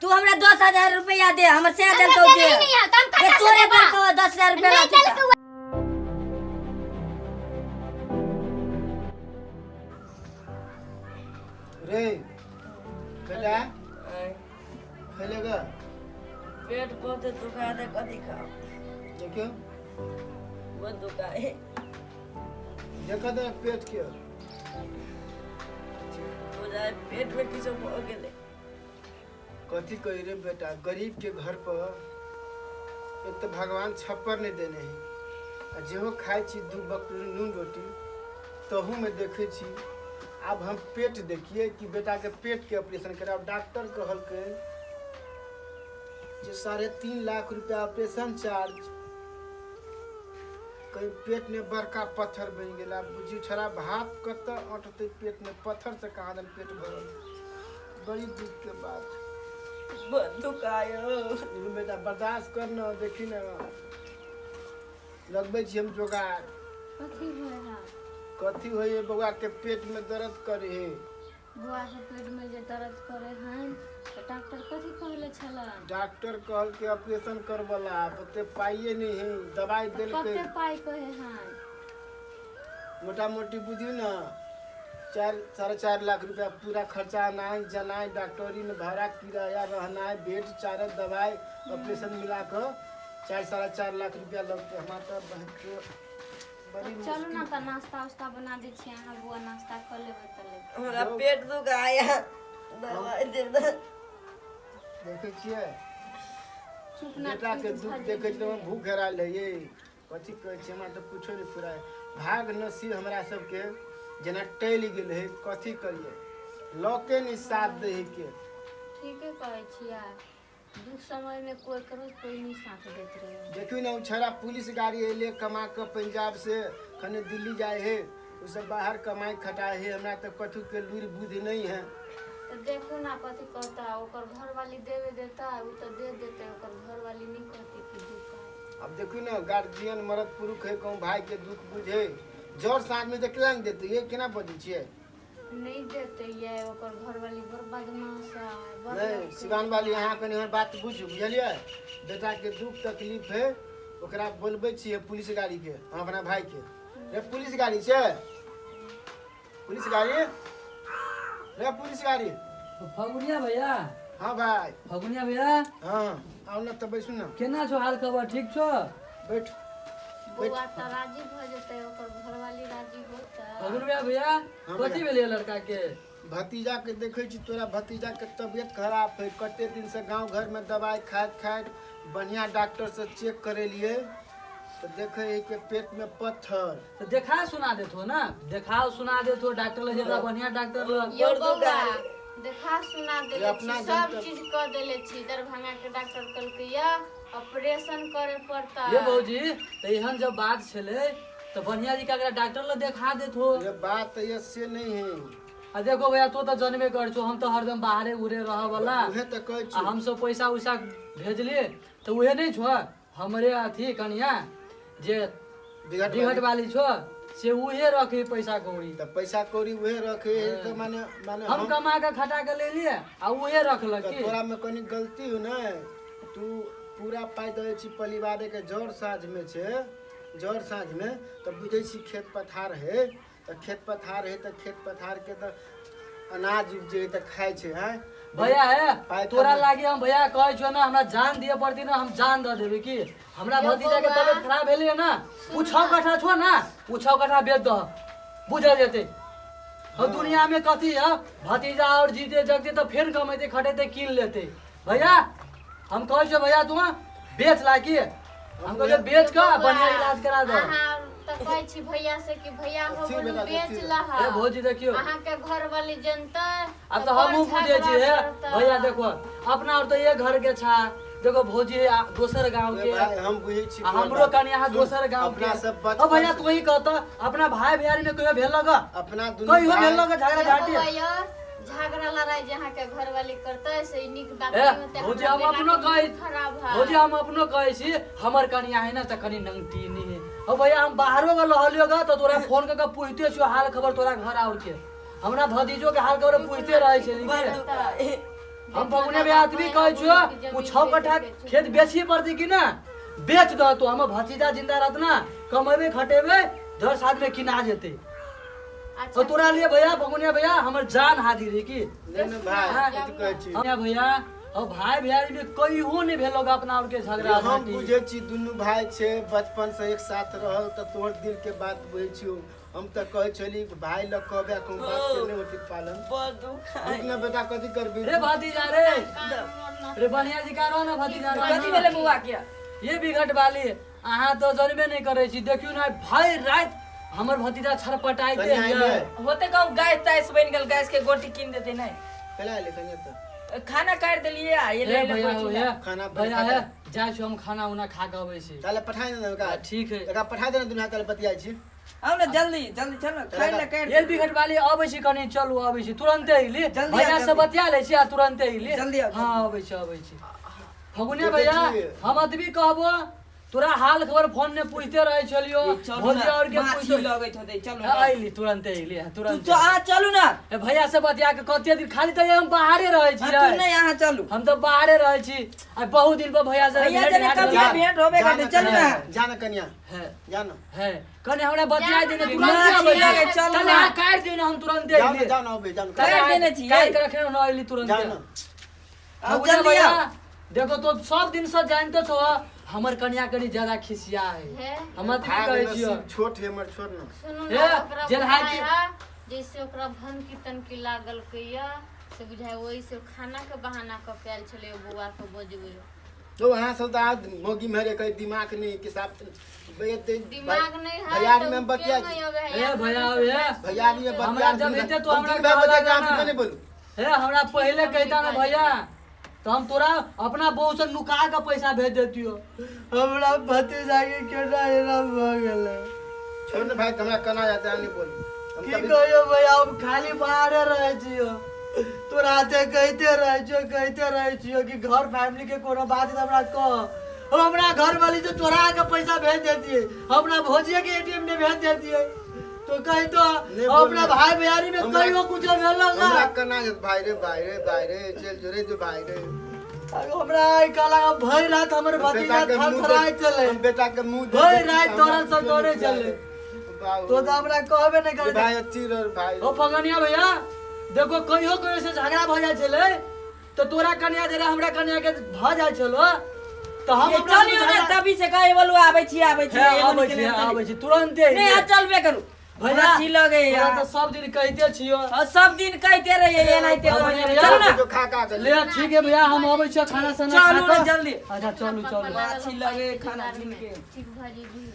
तू हमरा 10,000 रुपया दे, हमर से दे तो दे। ये तोरे पर को 10,000 रुपया लाती। रे बेटा खेलेगा पेट बहुत दुखा दे, कथी खाओ? देखियो बहुत दुखा है। देखो तो पेट के बुझाए पेट में किछो हो गेले। कथी कही रे बेटा, गरीब के घर पर एक तो भगवान छप्पर नहीं देने है, जेहो खाए छी 2 बकरी नून रोटी तहू में देखे छी। अब हम पेट देखिए कि बेटा के पेट के ऑपरेशन कराब। डॉक्टर कहल के जे 3.5 लाख रुपया ऑपरेशन चार्ज। कहीं पेट में बड़का पत्थर बन गया। बुझी छोड़ा भात कत अटते पेट में, पत्थर से कहाँ दन पेट भरल। बड़ी दुख के बात। बहुत दुखायो। लेकिन बेटा बर्दाश्त कर न, देखी न लगबे छी हम जोगाड़। कथी होए बउआ के पेट में दर्द करे है। बुआ के पेट में जे दर्द करे हैं तो डॉक्टर कथी कहले छला? डॉक्टर कहल के ऑपरेशन करवला, ओते पाइए नहीं है। दवाई देल के कते पाई कहे हैं? मोटा मोटी बुझी न 4.5 लाख रुपया पूरा खर्चा, नाई जनाई डॉक्टरी में भाड़ा किराया रहना बेड चारत दवाई ऑपरेशन मिला कर 4.5 लाख रुपया लगते। हमारा तो बड़ी चलो ना तो नाश्ता उस्ता बना दे छी, अहाँ बुआ नाश्ता कर लेबे तले। हमरा पेट दुखाया, दवाई दे दे। देखे छिए चुप ना बेटा के दुख देखे तो भूख हेराल है। ये कथी कहे छी, हमरा तो कुछो नहीं पूरा है। भाग नसीब हमरा सबके जना टल गेल है। कथी करिए, लौके नहीं साथ दे के। ठीक है कहे छिया, दुख समय में कोई करो कोई नहीं साथ देत रहे। देखियो ना छड़ा पुलिस गाड़ी अइले कमा के पंजाब से खने दिल्ली जाए है, उ सब बाहर कमाई खटाए है। हमरा तो कथू के लूर बुद्धि नहीं है। तो देखो ना कथी कहता, ओकर घर वाली देवे देता, उ तो दे देते, ओकर घर वाली नहीं कहती कि दुख है। अब देखियो ना गार्जियन मरद पुरुष है, कहूँ भाई के दुख बुझे जोर साँझ में देखला नहीं देते। ये केना बजी छिए? नहीं देते ये, ओकर घर वाली बड़ बदमाश है। नहीं सिवान वाली यहाँ कनी हमर बात बुझ बुझलिए। बेटा के दुख तकलीफ है, ओकरा बोलबे छिए पुलिस गाड़ी के। हम अपना भाई के रे पुलिस गाड़ी छे, पुलिस गाड़ी रे पुलिस गाड़ी। फगुनिया भैया। हाँ भाई। फगुनिया भैया। हाँ आओ ना तब बैसू ना। केना छो, हाल खबर ठीक छो? बैठ। बुआ तो राजी भ जते, ओकर घर वाली राजी होता। फगुनिया भैया हाँ कथी भेलै लड़का के? भतीजा के देखे छी, तोरा भतीजा के तबियत खराब है। कते दिन से गांव घर में दवाई खाइत खाइत बढ़िया डॉक्टर से चेक करेलिए तो देखे है कि पेट में पत्थर। तो देखा सुना देथो ना, देखा सुना देथो डॉक्टर ले जेता बढ़िया डॉक्टर ले। यो बउआ देखा सुना देले अपना छी, सब जनता- चीज कर देले छी। दरभंगा के डॉक्टर कहलकै या ऑपरेशन करे पड़ता। ये बहूजी तो एहन जब बात छले तो बढ़िया जी का डॉक्टर ले देखा देथो। ये बात ये से नहीं है। आ देखो भैया तो जनबे कर छो, हम तो हरदम बाहरे उरे रह वाला। उहे तो कहै छी। हम सब पैसा उसा भेजलिए तो उहे नहीं छो हमरे अथी कनिया जे बिघट वाली छो से उहे रखे पैसा कौड़ी। तो पैसा कौड़ी उहे रखे तो माने हम कमा के खटा के ले लिए आ उहे रखलक। तो तोरा में कनी गलती हो ना। तू पूरा पाई दे छी परिवार के जड़ साँझ में छे, जड़ साँझ में तो बुझे छी खेत पथार है। तो खेत पथार है तो खेत पथार के तो अनाज उपजे तो खाए छे। हैं भैया है पाई तोरा तो- लागी हम भैया कहे छो ना, हमरा जान दिए पड़ती ना, हम जान दे देबे की। हमरा भतीजा के तबियत खराब भेलै ना, पूछाव कठा छो ना, पूछाव कठा बेच दो बुझा जेते। और दुनिया में कथी है, भतीजा और जीते जगते तो फिर कमेते खटेते कीन लेते। भैया हम कहे छो भैया तू बेच लागी, हम कहे बेच के बढ़िया इलाज करा दो। अहाँ तो कहै छी भैया से कि भैया हो अच्छी बोलू बेटा, बेच अच्छी। लहा। ए भौजी देखियो अहाँ के घर वाली जनता अब तो हमहू बुझे छी है भैया। देखो अपना और तो ये घर के छा, देखो भौजी दोसर गांव के, भाई हम बुझे छी। हमरो कनी यहाँ दोसर गांव के। अपना सब बचपन अब भैया तू ही कहता अपना भाई भैयारी में कहियो भेल लगा, अपना कहियो भेल लगा झगड़ा झाटी। भैया झगड़ा लड़ाई जहाँ के घर वाली करते से निक बात ए नहीं होते। भौजी हमरा हम बेटा अपनो के कहे, बहुत खराब है। भौजी हम अपनो कहे छी हमर कनिया है ना त कनी नंगटी नहीं है। अब भैया हम बाहरो ग लहलियो ग तो तोरा फोन क के पूछते छो हाल खबर तोरा घर आउर के। हमरा भतीजो के हाल खबर पूछते रहे छे। हम फगुने में आदमी कहै छियो उ 6 कट्ठा खेत बेचिए पड़ती कि ना बेच दो तो हम भतीजा जिंदा रहत ना कमेबे खटेबे 10 साल में किना जेते तो तोरा लिए भैया फगुने भैया हमर जान हाजिर है कि नहीं भाई कथी कहै छी भैया भैया और भाई भैयारी में कहियो नहीं भेल लोग अपना और के झगड़ा हम झाटी। बुझे छी दुनू भाई छे बचपन से एक साथ रहल त तोहर दिल के बात बुझे छियो हम त कहै छली भाई ल कहबे कोन बात के नहीं होती पालन दुख ना बेटा कथी करबी रे भतीजा रे बढ़िया जी का रहो ना भतीजा कथी भेले बुआ के ये बिघट वाली अहाँ तो जनबे नहीं करे छी देखियो ना भाई रात हमर भतीजा छरपटाइते कन्या है आइले? होते कहूँ गैस तैस बन गल गैस के गोटी कीन देते नहीं कला ले कन्या त खाना काट दिलिए ये ले ले भैया बैठी भैया ले। खाना भैया है जाय छी हम खाना उना खा के आबै छी ताले पठाइ न का ठीक है एका पठाइ देना दुनिया ताले बतियाइ छी आओ ना जल्दी जल्दी चल ना खाई ले काट ये बिघट वाली आबै छी कनी चलू आबै छी तुरंते अइली जल्दी भैया आ, से जल्दी। बतिया ले छी आ तुरंते अइली जल्दी आ, हां आबै छी फगुने देखे भैया छियै। हम अतबी कहबो तोरा हाल खबर फोन में पूछते रहे छलियो भौजी और के माछी पूछते लगैत होते चलो आइली तुरंते अइली तुरंत तो आ चलू ना ए भैया से बतिया के कते दिन खाली तो हम बाहरे रहे छी तू नहीं यहाँ चलू हम तो बाहरे रहे छी आ बहुत दिन पर भैया से भैया से भेंट कभी घाट भेंट होबे करते चलू ना जान कन्या है जान है कने हमरा बतिया देने जान, तुरंत माछी आबै लगे, छी चल कने ना। हां काट दियो ना हम तुरंते जान अइली जान आबे जान काट देने छी, काट ये। के रखे ना अइली तुरंत जान अब भगुना जल्दी भैया आओ। देखो तो सब दिन से जानते छो हमर कन्या कनी ज्यादा खिसिया है हम अथी कहै छियो छोट है हमर छोड़ न सुनू हे, ना ओकरा जेन हाथ बुझाय है जैसे ओकरा भन कीर्तन की लागल कइया से बुझाय वही से खाना के बहाना क के आयल छले बुआ के बजबै तो वहां से तो आज मोगी मेरे कई दिमाग नहीं के साथ दिमाग नहीं है भैयारी तो में बतिया क्यों नहीं होबे है? ए भैया भैया भैयारी में हमरा बतिया जब एते तो हमरा हम दिन भर कहला बतिया ना। के नहीं बोलू हे हमरा पहले कहता ना भैया तो हम तोरा अपना बहू से नुका के पैसा भेज देतियो हमरा भतीजा के केना एना भ गेले छोड़ न भाई हमरा कना जाता है नहीं बोल हम की कभी कहियो भैया हम खाली बाहरे रहे छियो तोरा ते कहते रहे छियो कि घर फैमिली के कोनो बात है हमरा कह हमरा घर वाली जो चोरा के पैसा भेज देती है हमरा भौजिया के एटीएम में भेज देती है तो कही तो नहीं बोल अपना रहे। भाई बहनी में हमरा- कहियो कुछ भेल ना हमरा कना भाई रे चल जोरे जो भाई रे हमरा आई काला भई रात हमर भतीजा थरथराई चले हम बेटा के मुंह भई रात तोरा सब दौड़े चले तो हमरा कहबे नहीं करे भाई अच्छी रे भाई ओ फगनिया भैया देखो कहियो कहियो से झगड़ा भ जाय छले तो तोरा कन्या जरा हमरा कन्या के भ जाय छलो तो हम ये अपना चलियो ना तभी से कहे बोलू आबै छी आबै छी तुरंते नहीं आ चलबे करू भैया माछी लगे तोरा यार तो सब दिन कहते छियो और सब दिन कहते रहिए ये नहीं ते भैया, चलो ना जो खा खा के ले ठीक है भैया हम आबै छी खाना साना चलू खा ना के। जल्दी अच्छा चलू माछी लगे खाना दिन के ठीक भाजी भी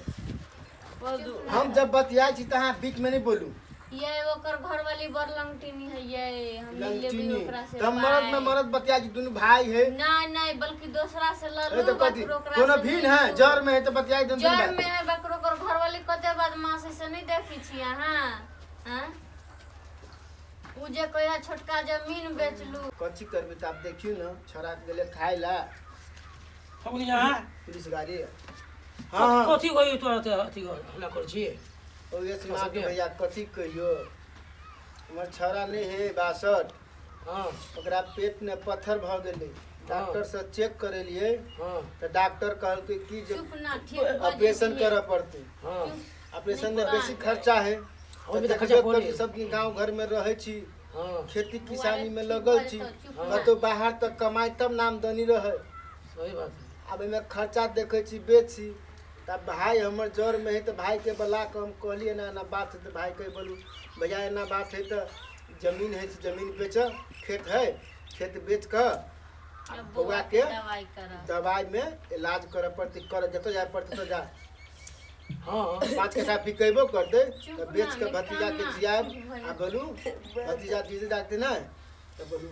बोलू हम जब बतियाई छी तहां बीच में नहीं बोलू ये ओकर घर वाली बरलंगटिनी है ये हम ले लेबी लंचीनी ओकरा से तब मरद में मरद बतिया छी दुनु भाई है नहीं नहीं बल्कि दूसरा से ए लड़ू तो कथी बकरो ओकरा कोनो से भीन नहीं है लड़ू। जर में है तो बतियाई दुनु जर भाई में है बकरो कर घर वाली कते बदमाश से नहीं देखी छी हां हां उ जे कहिया छोटका जमीन बेचलू कथी करबे त आप देखियो न छोरा के गेले खाइ ला यहाँ पुलिस गाड़ी हां हां कथी गयो तोरा त अथी हल्ला कर छी ओ ये सुना के भैया कथी कहियो हमर छोरा नहीं है 62 हां ओकरा पेट में पत्थर भ गेलै डॉक्टर से चेक करेलिए हां तो डॉक्टर कहलकै कि जे चुप ना ठीक ऑपरेशन करे पड़ते हां ऑपरेशन में बेसी खर्चा है ओहिमे तऽ खर्चा पड़े। सब दिन गांव घर में रहे छी हां खेती किसानी में लगल छी तो बाहर तक कमाई तब नामदनी रहे सही बात है अब में खर्चा देखे छी बेची तब भाई हमर जड़ में है तो भाई के बला के हम कहलिए ना ना बात है तो भाई के बोलू भैया ना बात है तो जमीन है तो जमीन बेच खेत है खेत बेच कर बउआ के दवाई करा दवाई में इलाज करे पड़ती कर जतो जाए पड़ते तो जा हां 5 कट्ठा बिकेबो करते चुप तो बेच ना, के भतीजा के निकाल ना। जियाब आ बोलू भतीजा दीदी डाकते ना तो बोलू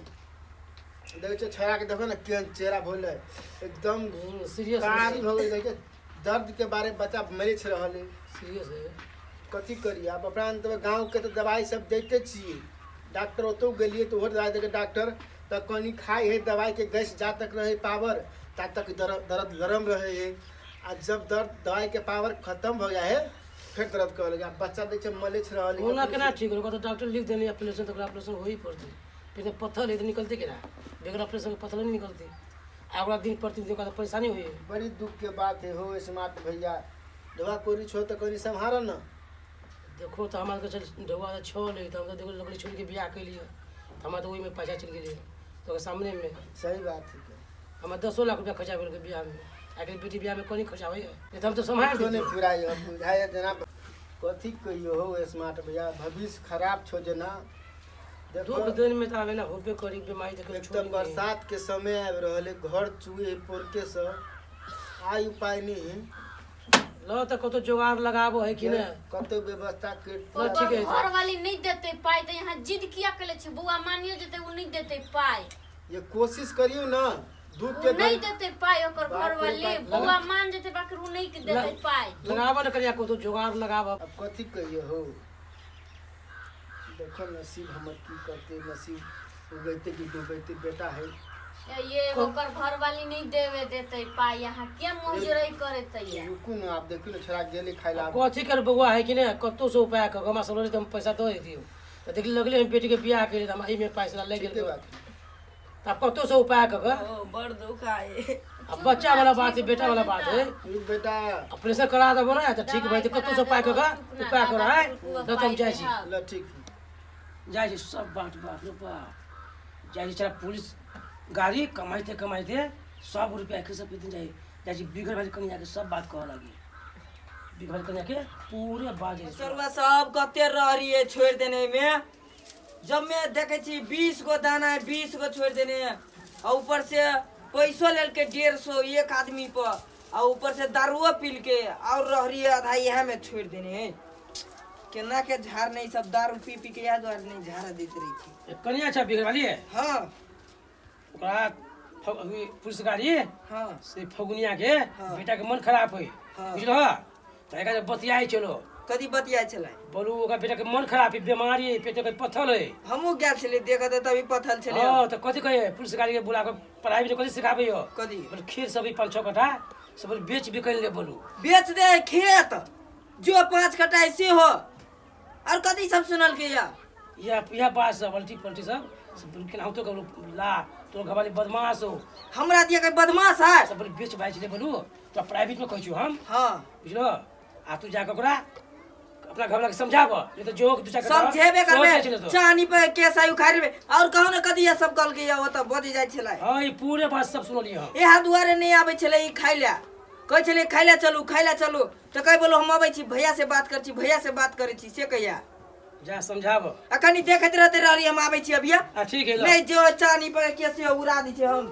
देखो छे छोरा के देखो ना केहन चेहरा भोले एकदम सीरियस कारी हो गई देखिए दर्द के बारे में बच्चा मरे छ रहले सीरियस है कथी करी आप अपना तो गांव के तो दवाई सब देते छिए डॉक्टर ओतो गेलिए तो ओहर दवाई देके डॉक्टर तब कनी खाए है दवाई के गैस जा तक रहे पावर ता तक दर्द गरम रहे है आ जब दर्द दवाई के पावर खत्म हो जाए है फिर दर्द कर लगे बच्चा देख मले छ रहले ओना केना ठीक हो तो डॉक्टर लिख देनी ऑपरेशन तो ऑपरेशन हो ही पड़ते फिर पत्थर इधर निकलते कि ना बेगर ऑपरेशन के पत्थर नहीं निकलते अगला दिन प्रतिदिन का तो परेशानी हुई है। बड़ी दुख के बात है हो स्मार्ट भैया। ढोआ कोरी छो तो कोरी संभारो ना। देखो तो हमारे चल ढोआ तो छोड़ ले तो हम तो देखो लकड़ी छोड़ के बियाह के लिए तो हमारे तो वही में पैसा चल गए तो सामने में सही बात है। हमारे 10 लाख रुपया खर्चा के बियाह में आगे बेटी बियाह में कोई नहीं खर्चा हुई है तो हम तो संभाल तो नहीं देते। फिराई हो बुझाए जना कथी कहियो हो स्मार्ट भैया भविष्य खराब छो जना। देखो दुख दिन में तो आवे ना होबे करी बीमारी तो एक छोड़ तो बरसात के समय आबि रहले घर चुए पोरके से आय उपाय नहीं लो तो कतो जुगाड़ लगाबो है कि ना कतो व्यवस्था के ठीक है। घर वाली नहीं देते पाई तो यहाँ जिद किया करे छे बुआ मानियो जेते उ नहीं देते पाई ये कोशिश करियो ना दूध उ के नहीं घर देते पाई ओकर घर बाप रे वाली बाप। बुआ मान जेते बाकी उ नहीं के देते पाई लगाबो ना करिया कतो जुगाड़ लगाबो। अब कथी कहियो हो देखो नसीब हमर की करते नसीब उगैते कि डूबैते बेटा है। ये ओकर घर वाली नहीं देवे देते पाई यहाँ के मोजरई करे तैया रुकू ना आप देखियो ना छोड़ा गेले खाइ ला कथी कर बउआ है कि ना कतो से उपाय कर गमा सब हम पैसा दे दियो तो देख लगले हम बेटी के बियाह के लिए हम एही में पैसा ले ठीक गेल बात तब कतो से उपाय कर बड़ दुख आए। अब बच्चा वाला बात है बेटा वाला बात है रुक बेटा ऑपरेशन करा देबो ना तो ठीक भाई तो कतो से उपाय कर उपाय कर है न तुम जाय छी ल ठीक जाय छी सब बात बात रुपा जाय छी चला पुलिस गाड़ी कमाइते कमाइते 100 रुपया के सब दिन जाय जाय छी बिगड़ भाई कन्या के सब बात कह लगी बिगड़ भाई कन्या के पूरे बात है चोरवा सब कते रही है छोड़ देने में जब मैं देखे छी 20 गो दाना है 20 गो छोड़ देने और ऊपर से पैसो लेल के 150 एक आदमी पर और ऊपर से दारुओ पील के और रहरी आधा यहाँ में छोड़ देने है केना के झाड़ नहीं सब दारू पी पी के याद वार नहीं झाड़ा देते रही थी। कन्या अच्छा बिगड़ वाली है हाँ ओकरा पुलिस गाड़ी हाँ से फगुनिया के हाँ। बेटा के मन खराब है हाँ। बुझलो तो एक बतियाई चलो कदी बतिया चला बोलू ओकर बेटा के मन खराब है बीमारी है पेट के पत्थर है हमू गया चले देखा था तभी पथल चले हां तो कथी कहे पुलिस गाड़ी के बुला के पढ़ाई भी कथी सिखाबे हो कदी बोले खीर सब 5-6 कट्ठा सब बेच बिकल ले बोलू बेच दे खेत जो 5 कटा से हो और कदी सब सुनल के या बात सब पलटी पलटी सब केनाहु तो ला तो घवाली बदमाश हो हमरा दिया के बदमाश है सब बेच भाई ले बोलू तो प्राइवेट में कहू हम हाँ बुझलो आ तू जाके ओकरा अपना घरवाला के समझाबो ये तो जोक दू समझेबे करबे चानी पे केस आयु खाइबे और कहू न कदी ये सब कल के ओ त बज जाय छले हां ई पूरे बात सब सुनलिए हम ए हा दुआरे नहीं आबै छले ई खाइला कहै छले खाइला चलू तो कह बोलो हम आबै छी भैया से बात कर छी भैया से बात करे छी से कहिया जा समझाबो अखनी देखत रहते रहली हम आबै छी अभिया ठीक है लो नहीं जो चानी पे केस उड़ा दी छै हम